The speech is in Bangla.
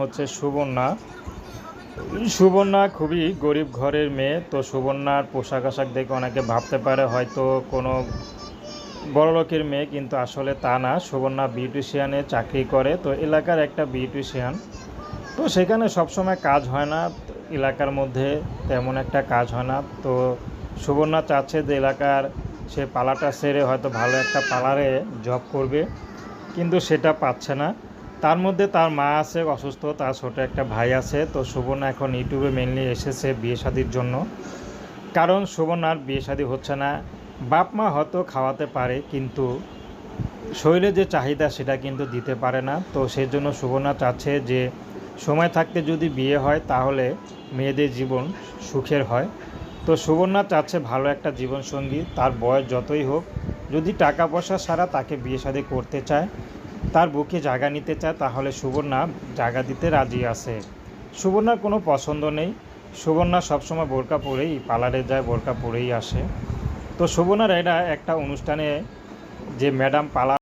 হচ্ছে সুবর্ণা। সুবর্ণা খুবই গরিব ঘরের মেয়ে। তো সুবর্ণার পোশাক আশাক দেখে অনেকে ভাবতে পারে হয়তো কোনো বড়লোকের মেয়ে, কিন্তু আসলে তা না। সুবর্ণা বিউটিশিয়ানে চাকরি করে, তো এলাকার একটা বিউটিশিয়ান। তো সেখানে সবসময় কাজ হয় না, এলাকার মধ্যে তেমন একটা কাজ হয় না। তো সুবর্ণা চাচ্ছে যে এলাকার সে পালাটা সেরে হয়তো ভালো একটা পার্লারে জব করবে, কিন্তু সেটা পাচ্ছে না। তার মধ্যে তার মা আছে অসুস্থ, তার ছোটো একটা ভাই আছে। তো সুবর্ণা এখন ইউটিউবে মেনলি এসেছে বিয়ে শাদির জন্য, কারণ সুবর্ণার বিয়ে শাদী হচ্ছে না। বাপ মা হয়তো খাওয়াতে পারে, কিন্তু শরীরে যে চাহিদা সেটা কিন্তু দিতে পারে না। তো সেই জন্য সুবর্ণা চাচ্ছে যে সময় থাকতে যদি বিয়ে হয় তাহলে মেয়েদের জীবন সুখের হয়। তো সুবর্ণা চাচ্ছে ভালো একটা জীবনসঙ্গী, তার বয়স যতই হোক, যদি টাকা পয়সা ছাড়া তাকে বিয়ে শাদী করতে চায়, তার বুকে জায়গা নিতে চায়, তাহলে সুবর্ণা জায়গা দিতে রাজি আছে। সুবর্ণার কোনো পছন্দ নেই। সুবর্ণা সবসময় বোরকা পরেই পার্লারে যায়, বোরকা পরেই আসে। তো সুবর্ণার এটা একটা অনুষ্ঠানে যে ম্যাডাম পার্লার